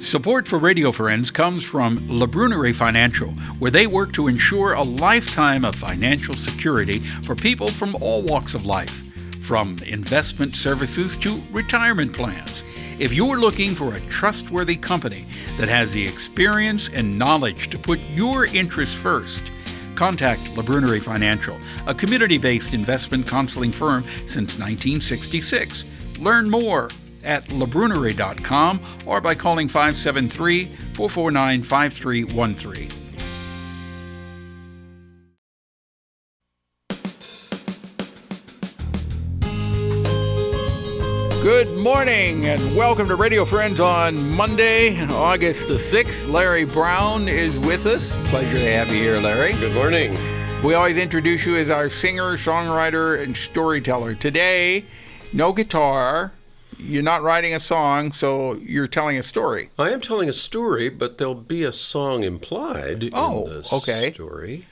Support for Radio Friends comes from La Brunerie Financial, where they work to ensure a lifetime of financial security for people from all walks of life, from investment services to retirement plans. If you're looking for a trustworthy company that has the experience and knowledge to put your interests first, contact La Brunerie Financial, a community-based investment counseling firm since 1966. Learn more at labrunerie.com or by calling 573-449-5313. Good morning and welcome to Radio Friends on Monday, August the 6th. Larry Brown is with us. Pleasure to have you here, Larry. Good morning. We always introduce you as our singer, songwriter, and storyteller. Today, no guitar. You're not writing a song, so you're telling a story. I am telling a story, but there'll be a song implied in the story.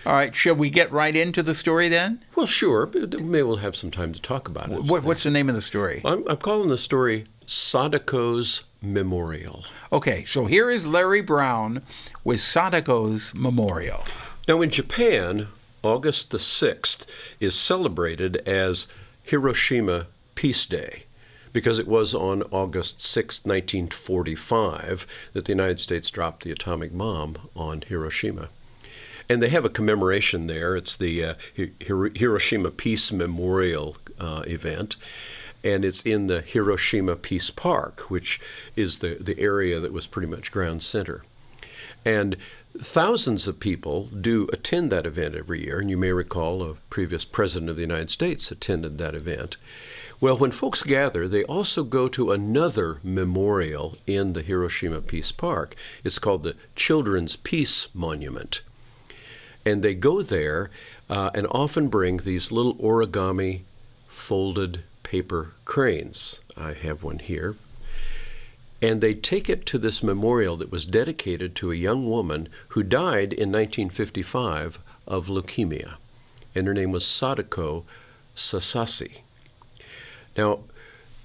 All right, shall we get right into the story then? Well, sure, but maybe we'll have some time to talk about it. What's the name of the story? I'm calling the story Sadako's Memorial. Okay, so here is Larry Brown with Sadako's Memorial. Now, in Japan, August the 6th is celebrated as Hiroshima Peace Day, because it was on August 6, 1945, that the United States dropped the atomic bomb on Hiroshima. And they have a commemoration there. It's the Hiroshima Peace Memorial event, and it's in the Hiroshima Peace Park, which is the area that was pretty much ground center. And thousands of people do attend that event every year, and you may recall a previous president of the United States attended that event. Well, when folks gather, they also go to another memorial in the Hiroshima Peace Park. It's called the Children's Peace Monument. And they go there and often bring these little origami folded paper cranes. I have one here. And they take it to this memorial that was dedicated to a young woman who died in 1955 of leukemia. And her name was Sadako Sasaki. Now,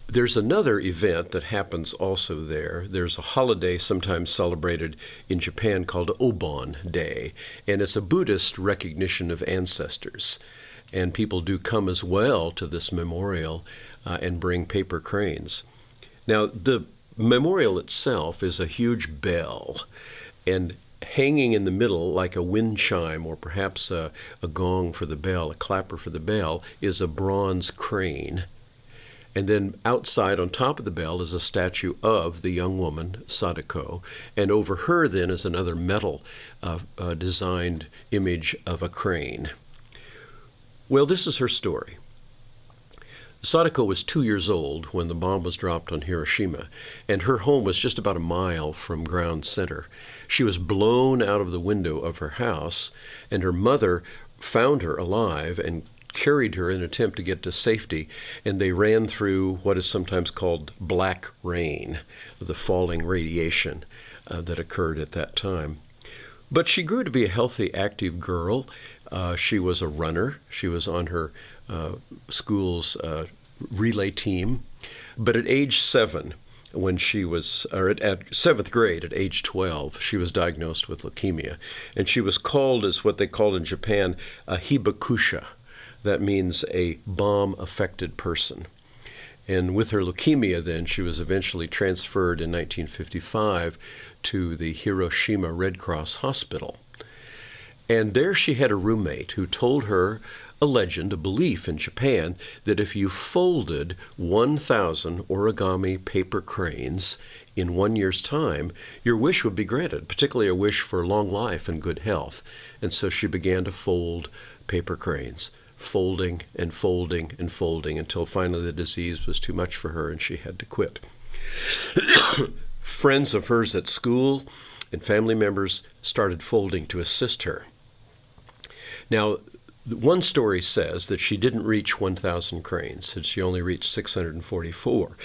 there's another event that happens also there. There's a holiday sometimes celebrated in Japan called Obon Day, and it's a Buddhist recognition of ancestors. And people do come as well to this memorial and bring paper cranes. Now, the memorial itself is a huge bell, and hanging in the middle like a wind chime or perhaps a gong for the bell, a clapper for the bell, is a bronze crane. And then outside on top of the bell is a statue of the young woman, Sadako, and over her then is another metal designed image of a crane. Well, this is her story. Sadako was 2 years old when the bomb was dropped on Hiroshima, and her home was just about a mile from ground center. She was blown out of the window of her house, and her mother found her alive and carried her in an attempt to get to safety, and they ran through what is sometimes called black rain, the falling radiation that occurred at that time. But she grew to be a healthy, active girl. She was a runner. She was on her school's relay team. But at age 7, when she was, or at 7th grade, at age 12, she was diagnosed with leukemia. And she was called, as what they called in Japan, a hibakusha. That means a bomb-affected person. And with her leukemia then, she was eventually transferred in 1955 to the Hiroshima Red Cross Hospital. And there she had a roommate who told her a legend, a belief in Japan, that if you folded 1,000 origami paper cranes in 1 year's time, your wish would be granted, particularly a wish for long life and good health. And so she began to fold paper cranes, folding and folding and folding until finally the disease was too much for her and she had to quit. Friends of hers at school and family members started folding to assist her. Now, one story says that she didn't reach 1,000 cranes, that she only reached 644.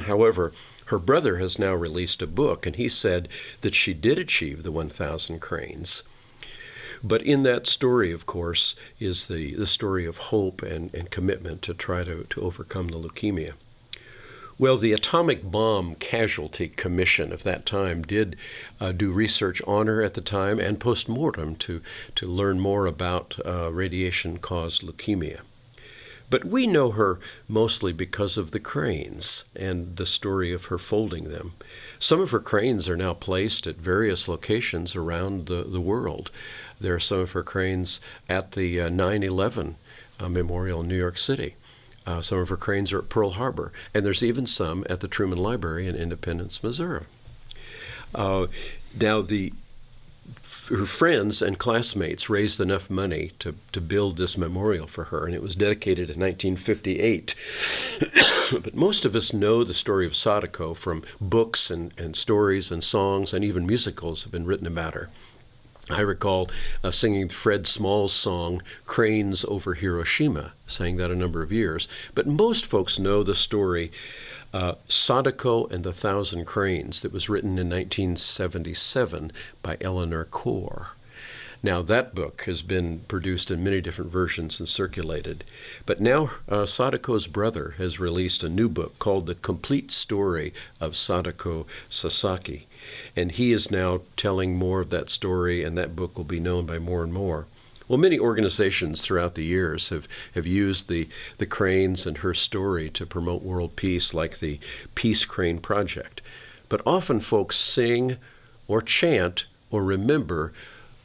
However, her brother has now released a book, and he said that she did achieve the 1,000 cranes. But in that story, of course, is the story of hope and commitment to try to overcome the leukemia. Well, the Atomic Bomb Casualty Commission of that time did do research on her at the time and post-mortem to learn more about radiation-caused leukemia. But we know her mostly because of the cranes and the story of her folding them. Some of her cranes are now placed at various locations around the world. There are some of her cranes at the 9/11 Memorial in New York City. Some of her cranes are at Pearl Harbor, and there's even some at the Truman Library in Independence, Missouri. Now, her friends and classmates raised enough money to build this memorial for her, and it was dedicated in 1958. But most of us know the story of Sadako from books and stories and songs, and even musicals have been written about her. I recall singing Fred Small's song, Cranes Over Hiroshima, sang that a number of years. But most folks know the story, Sadako and the Thousand Cranes, that was written in 1977 by Eleanor Corr. Now, that book has been produced in many different versions and circulated. But now Sadako's brother has released a new book called The Complete Story of Sadako Sasaki. And he is now telling more of that story, and that book will be known by more and more. Well, many organizations throughout the years have used the cranes and her story to promote world peace, like the Peace Crane Project. But often folks sing or chant or remember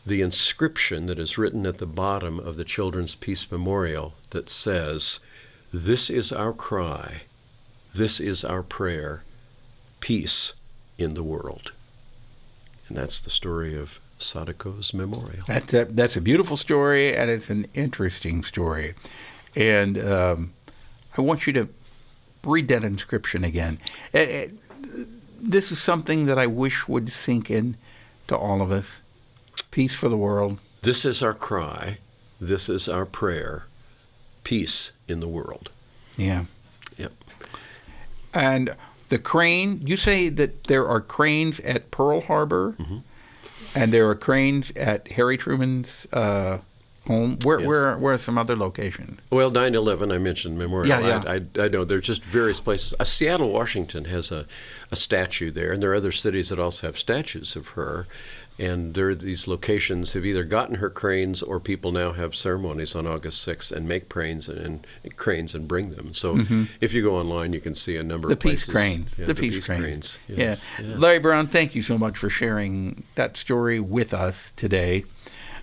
the inscription that is written at the bottom of the Children's Peace Memorial that says, "This is our cry, this is our prayer, peace in the world." And that's the story of Sadako's memorial. That's a beautiful story, and it's an interesting story. And I want you to read that inscription again. This is something that I wish would sink in to all of us. Peace for the world. This is our cry. This is our prayer. Peace in the world. Yeah. Yep. And the crane, you say that there are cranes at Pearl Harbor, mm-hmm. and there are cranes at Harry Truman's home. Where are some other locations? Well, 9/11, I mentioned Memorial. Yeah. I know there's just various places. Seattle, Washington has a statue there, and there are other cities that also have statues of her. And there are these locations have either gotten her cranes, or people now have ceremonies on August 6th and make cranes and bring them. So if you go online, you can see a number of places. Peace crane. Yeah, the Peace cranes. Yes. Yeah. Larry Brown, thank you so much for sharing that story with us today.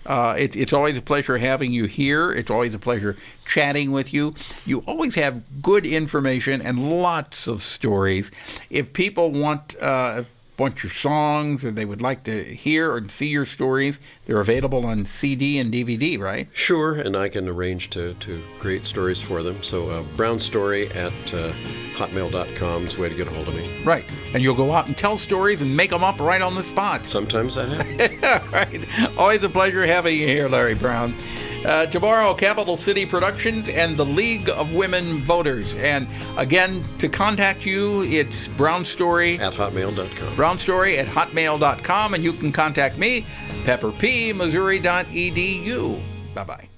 It's always a pleasure having you here. It's always a pleasure chatting with you. You always have good information and lots of stories. If people want your songs, or they would like to hear or see your stories, they're available on CD and DVD, right? Sure, and I can arrange to create stories for them. So brownstory at hotmail.com is the way to get a hold of me. Right, and you'll go out and tell stories and make them up right on the spot. Sometimes that happens. All right, always a pleasure having you here, Larry Brown. Tomorrow, Capital City Productions and the League of Women Voters. And again, to contact you, it's brownstory at hotmail.com. Brownstory at hotmail.com. And you can contact me, pepperpmissouri.edu. Bye-bye.